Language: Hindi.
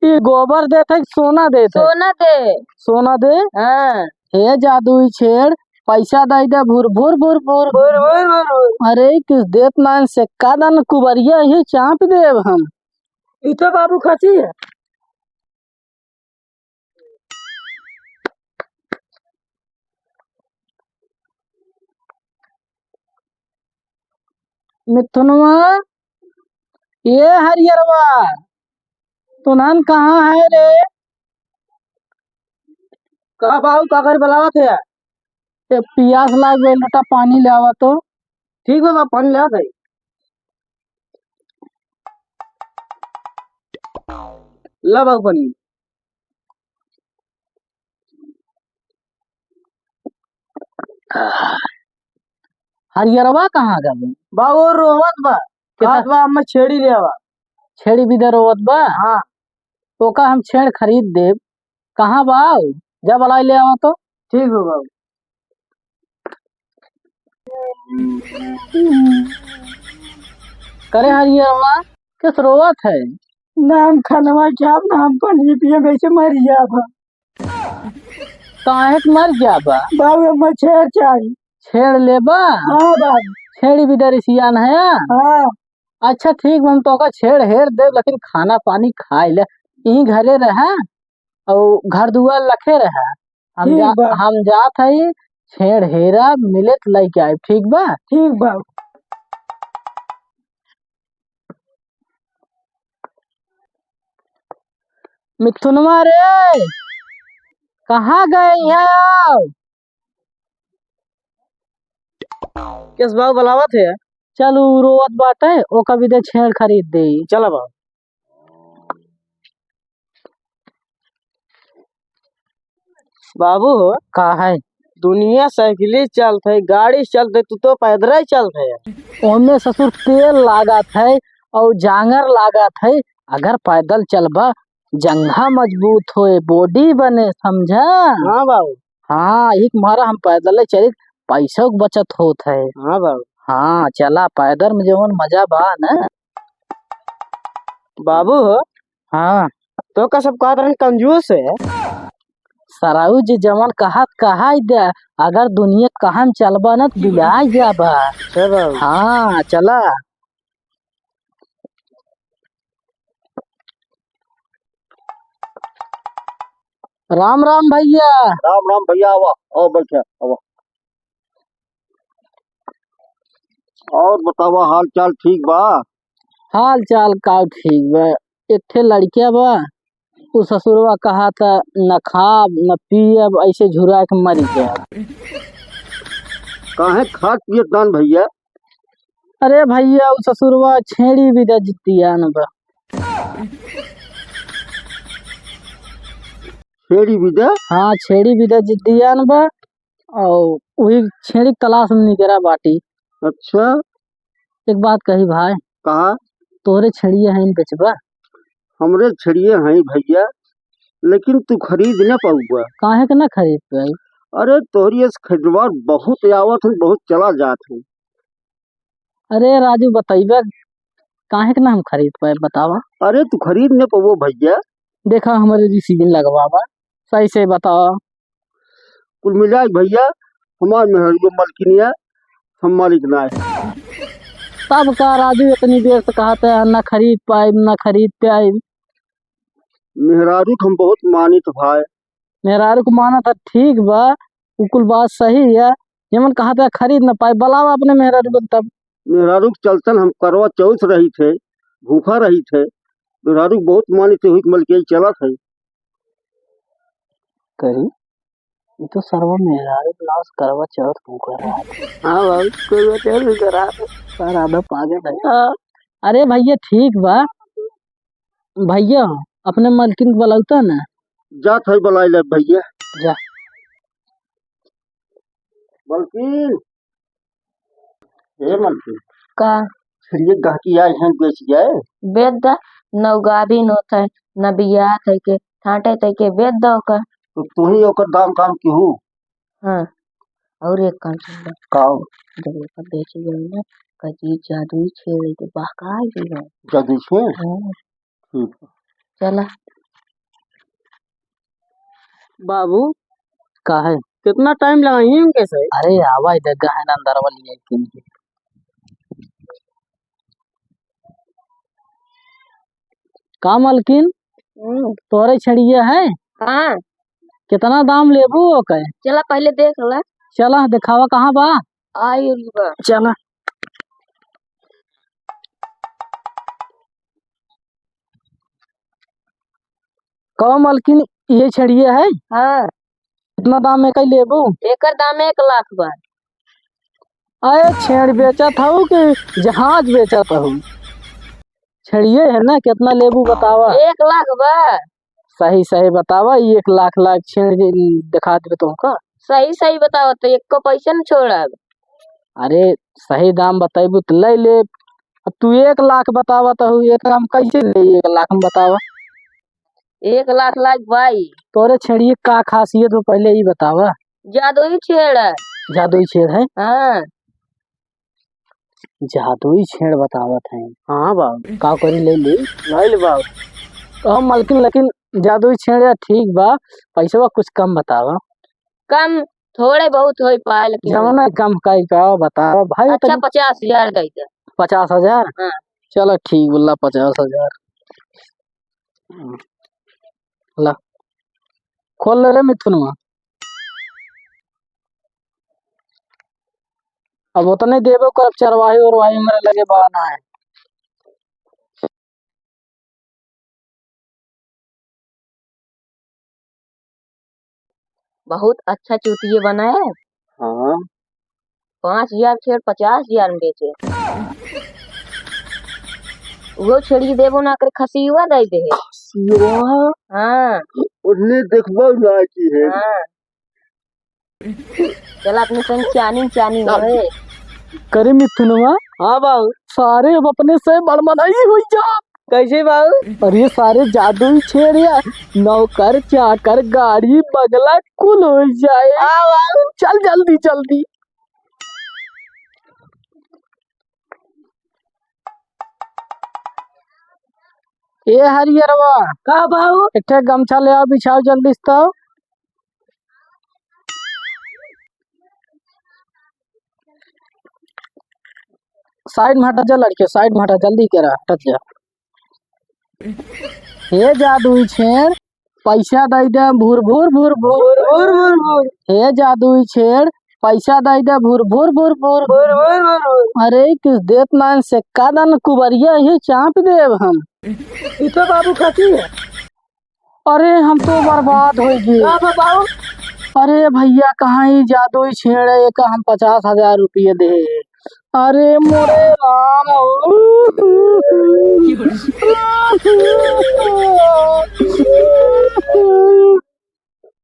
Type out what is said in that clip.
ये गोबर देते सोना देते? सोना दे। सोना दे? हाँ। हे जादुई छेड़, पैसा दे दे भूर भूर भूर भूर भूर भूर भूर। अरे किस देत नान से का दान कुबरिया ही चाप देव हम। इतो बाबू खसी है। मिथुनवा, ये हरियरवा, तुनन कहाँ है रे? कहा बाबू काकर बुलावा थे? ये पियास लाग गई, लोटा पानी ले आवा तो। ठीक है बाबू, पानी ले आ गई। ला बाबू पानी। हरियरवा कहाँ गए? बाबू रोवत बा खात बा, हम छेड़ी ले आवा। छेड़ी बिदर रोवत बा? हाँ। तो का हम छेड़ खरीद देव। कहाँ बा? जब अलाई ले आवा तो। ठीक है बाबू। करे हरियरवा, किस रोवत है? नाम खनवा क्या नाम पानी पिए वैसे मर गया था। काहे के मर गया बा? बाबू हम छेड़ चाहिए। छेड़ ले बा? हाँ बाबू। छेड़ी बिदर सियान है? हाँ। अच्छा ठीक, हम तो का छेड़ हेर दे, लेकिन खाना पानी खाए ले यही घरे रहे और घर दुआर लखे रहे। हम जात है छेड़ हेरा मिले तो लेके आए। ठीक बा? ठीक बाबू। मिथुनवा रे, कहाँ गए हैं? किस बाबू बुलावा थे? चल रोवत बाटे, ओका भी दे छेड़ खरीद दे। चला बाबू। बाबू का है? दुनिया साइकिल चलते है, गाड़ी चलते, तू तो पैदल ही चलते है। ओमे ससुर तेल लागत है और जांगर लागत है। अगर पैदल चलबा जंघा मजबूत होए, बॉडी बने, समझा? हाँ बाबू। हाँ, एक मारा हम पैदल चली, पैसों की बचत होत है। हाँ बाबू। हाँ चला, पैदल में जवन मजा बा ना। बाबू हाँ तो का सब कहत कंजूस है। सराऊ जी जवन कहत कहा दे, अगर दुनिया कहाँ चलबा न तो बिला जाबा। हाँ चला। राम राम भैया। राम राम भैया, आवा और बैठे आवा। और बतावा हाल चाल ठीक बा? हाल चाल का ठीक बा। एक ठे लड़किया बा, उ ससुरवा कहा था न खाब न पियब, ऐसे झुरा के मर गया। काहे खात पियत दान भैया? अरे भैया उ ससुरवा छेड़ी भी दे जितिया न बा। छेड़ी भी दे? हाँ छेड़ी भी दे जितिया न बा और वही छेड़ी तलाश में निकरा बाटी। अच्छा। एक बात कही भाई। कहा? तोरे छेड़िए हैं बेचबा? हमरे छेड़िए हैं भैया, लेकिन तू खरीद न पाऊगा। काहे के ना खरीद पाई? अरे तोहरी इस खरीदवार बहुत आवत है, बहुत चला जात है। अरे राजू बताइबा काहे के ना हम खरीद पाए, बतावा। अरे तू खरीद न पावो भैया। देखा हमारे जी सीजन लगवावा, सही से बताओ। कुल मिला भैया हमार मेहरियो मलकिनिया, हम मालिक ना है। तब का राजू इतनी देर से कहते हैं ना खरीद पाए ना खरीद पाए। मेहरारू हम बहुत मानित भाई। मेहरारू को माना था, ठीक बा, कुल बात सही है। जमन कहा था खरीद न पाए, बुलावा अपने मेहरारू को। तब मेहरारू के चलतन हम करवा चौथ रही थे, भूखा रही थे। मेहरारू बहुत मानित हुई मलकिया चला था। करी ये तो सर्व मेहरारू ब्लाउज करवा चौथ भूखा रहा। हाँ भाई करवा चौथ करा पर आधा पागल है। अरे भैया ठीक बा, भैया अपने मालकिन को बुलाता ना। जा था बुलाई ले भैया। जा मलकिन, हे मलकिन का फिर ये गहकी आए हैं बेच गए। बेच दा, न गाभिन होत है न बियाह थे के ठाटे थे के बेच दो का। तो तू ही ओकर दाम काम क्यों? हाँ और एक काम सुन, काओ जब ओकर बेच गए ना कजी जादुई छेड़ के बहका दी है। जदी छे। हाँ ठीक चला। बाबू का है? कितना टाइम लगाई हम कैसे? अरे आवा इधर गहन अंदर वाली है कि का मालकिन तोरे छड़िए है? हाँ कितना दाम लेबू ओके? चला पहले देख ला। चला दिखावा कहाँ बा? आई बा। चला कहो मालकिन ये छड़िए है? हाँ कितना दाम में कई लेबू? एकर दाम 1 लाख बा। अरे छेड़ बेचा था कि जहाज बेचा था? छड़िए है ना, कितना लेबू बतावा? 1 लाख बा। सही सही बतावा। 1 लाख छेड़ दिखा दे तुमका। सही सही बताओ तो एक को पैसा न छोड़ब। अरे सही दाम बताइबू तो ले ले। अब तू 1 लाख बतावा तो एक हम कैसे ले 1 लाख हम बतावा? 1 लाख लाख भाई। तोरे छेड़िए का खासियत हो पहले ही बतावा। जादुई छेड़ है। जादुई छेड़ है? हाँ जादुई छेड़ बतावत है। हाँ बाबू, का करी ले ली? नहीं ले बाबू। कहो मालकिन लेकिन जादुई छेड़ या ठीक बा, पैसा कुछ कम बतावा। कम थोड़े बहुत हो पाए लेकिन जमाना कम कई का बतावा भाई। अच्छा 50,000 दे दे। 50,000? हाँ चलो ठीक बोला 50,000। ला खोल ले रे मिथुनवा। अब उतने देबो कर, चरवाही और वाही मेरे लगे बहाना है। बहुत अच्छा चूतिए बना है। हाँ 5,000 छेड़ 50,000 में बेचे। वो छेड़ी देबो ना कर खसी हुआ दे दे। हाँ उन्हें देखबो ना की है। हाँ चल अपने संग चानी चानी होए। करे मिथुनवा। हाँ बाबू। सारे अब अपने से बड़मनाई हुई जा। कैसे बाबू? अरे सारे जादुई छेड़ या नौकर चाकर गाड़ी बगला कुल हो जाए। चल जल्दी जल्दी। ए हरियरवा का बाबू? एक गमछा ले आओ, बिछाओ जल्दी से तो। साइड में हटा जा लड़के, साइड में हटा, जल्दी करा, हट जा। हे जादुई छेड़ पैसा दे दे भूर भूर भूर भूर भूर भूर भूर। हे जादुई छेड़ पैसा दे दे भूर भूर भूर भूर भूर भूर भूर। अरे किस देत नान से का दान कुबरिया ही चाप देव हम। इतना बाबू खाती है? अरे हम तो बर्बाद हो गए। बाबू अरे भैया कहाँ ही जादुई छेड़ है का हम 50,000 रुपये दे। अरे मोरे राम